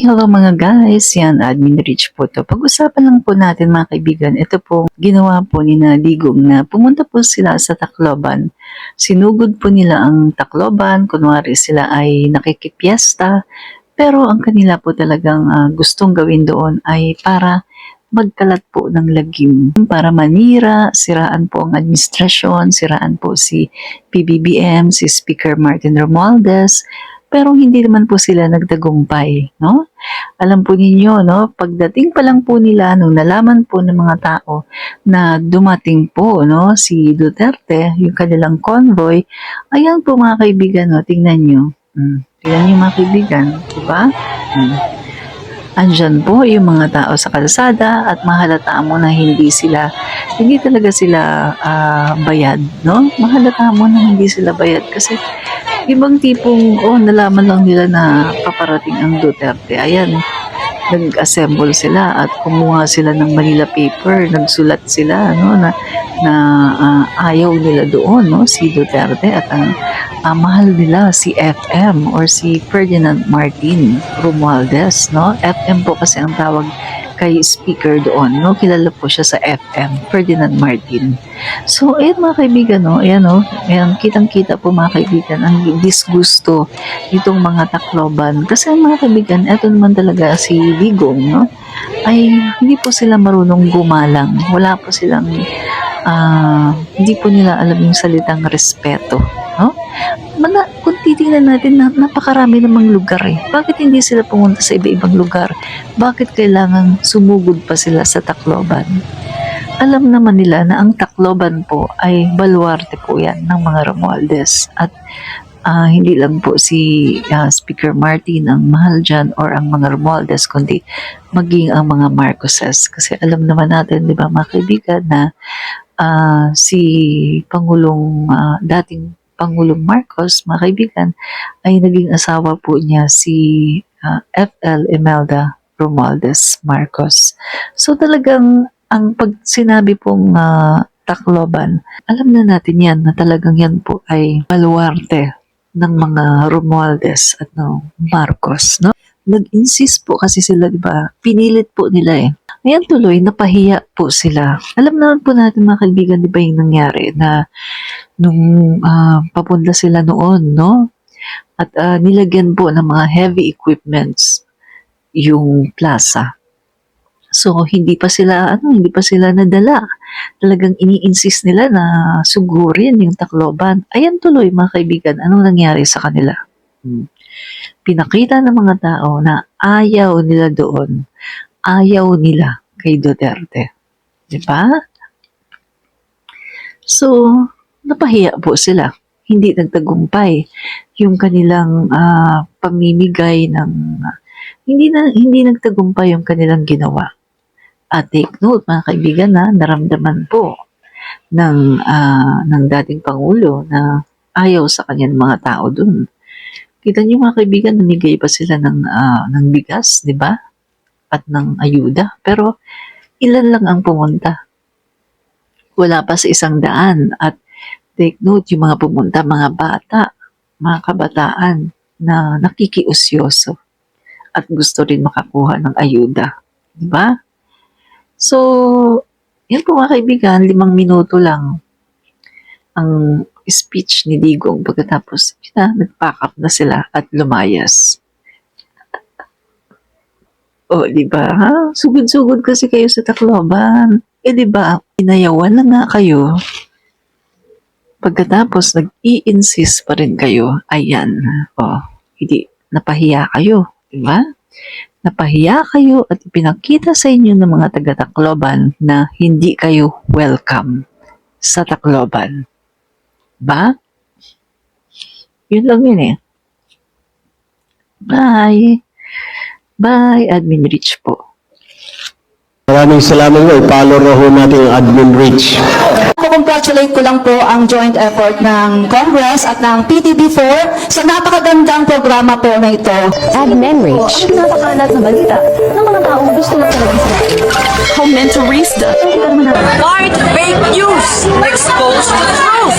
Hello mga guys, yan Admin Rich po to. Pag-usapan lang po natin mga kaibigan, ito po ginawa po ni Digong na pumunta po sila sa Tacloban. Sinugod po nila ang Tacloban, kunwari sila ay nakikipiesta, pero ang kanila po talagang gustong gawin doon ay para magkalat po ng lagim, para manira, siraan po ang administrasyon, siraan po si PBBM, si Speaker Martin Romualdez, pero hindi naman po sila nagtagumpay, no? Alam po ninyo, no, pagdating pa lang po nila, nung nalaman po ng mga tao na dumating po, no, si Duterte, yung kanilang convoy, ayan po mga kaibigan, no, tingnan nyo. Tingnan nyo mga kaibigan, di ba? Andyan po yung mga tao sa kalsada at mahalata mo na hindi talaga sila bayad, no? Mahalata mo na hindi sila bayad kasi ibang tipong, nalaman lang nila na paparating ang Duterte. Ayan, nag-assemble sila at kumuha sila ng Manila paper, nagsulat sila, no, na ayaw nila doon, no, si Duterte at ang mahal nila si FM or si Ferdinand Martin Romualdez, no? FM po kasi ang tawag kay speaker doon, no? Kilala po siya sa FM, Ferdinand Martin. So, ayan mga kaibigan, no? Ayan, no? Ayan, kitang-kita po mga kaibigan ang disgusto nitong mga Tacloban. Kasi mga kaibigan, eto naman talaga si Digong, no? Ay hindi po sila marunong gumalang. Wala po silang, hindi po nila alam yung salitang respeto, no? Kung titingnan natin, napakarami namang lugar eh. Bakit hindi sila pumunta sa iba-ibang lugar? Bakit kailangan sumugod pa sila sa Tacloban? Alam naman nila na ang Tacloban po ay baluarte po yan ng mga Romualdez. At hindi lang po si Speaker Martin ang mahal dyan or ang mga Romualdez, kundi maging ang mga Marcoses. Kasi alam naman natin, di ba mga kaibigan, na si dating Pangulong Marcos, mga kaibigan, ay naging asawa po niya si FL Imelda Romualdez Marcos. So talagang ang pag sinabi pong Tacloban, alam na natin yan na talagang yan po ay baluarte ng mga Romualdez at Marcos, no? Nag-insist po kasi sila, di ba? Pinilit po nila eh. Ngayon tuloy, napahiya po sila. Alam naman po natin mga kaibigan, di ba yung nangyari na nung papunta sila noon, no? At nilagyan po ng mga heavy equipments yung plaza. So hindi pa sila nadala. Talagang ini-insist nila na sugurin yung Tacloban. Ayan tuloy mga kaibigan, anong nangyari sa kanila? Pinakita ng mga tao na ayaw nila doon. Ayaw nila kay Duterte. Di ba? So, napahiya po sila. Hindi nagtagumpay yung kanilang pamimigay ng hindi nagtagumpay yung kanilang ginawa. At take note mga kaibigan na naramdaman po ng dating Pangulo na ayaw sa kanyang mga tao dun. Kita niyo mga kaibigan, namigay pa sila ng bigas, di ba? At ng ayuda. Pero ilan lang ang pumunta. Wala pa sa 100. At take note, yung mga pumunta, mga bata, mga kabataan na nakikiusyoso at gusto rin makakuha ng ayuda. Diba? So, yan po mga kaibigan, 5 minuto lang ang speech ni Digong pagkatapos nag-pack up na sila at lumayas. O, diba? Sugod-sugod kasi kayo sa Tacloban. Diba? Inayawan na nga kayo. Pagkatapos, nag-i-insist pa rin kayo. Ayan. Hindi. Napahiya kayo. Diba? Napahiya kayo at ipinakita sa inyo ng mga taga-Tacloban na hindi kayo welcome sa Tacloban. Ba? Yun lang yun eh. Bye. Bye, Admin Rich po. Maraming salamat po. I-follow na ho natin ang Admin Rich. Congratulate ko lang po ang joint effort ng Congress at ng PTB4 sa napakagandang programa po na ito. Admin Rich. Ang napakalat na balita ng mga taong gusto na talaga sa Comentarista. Fight fake news. Expose the truth.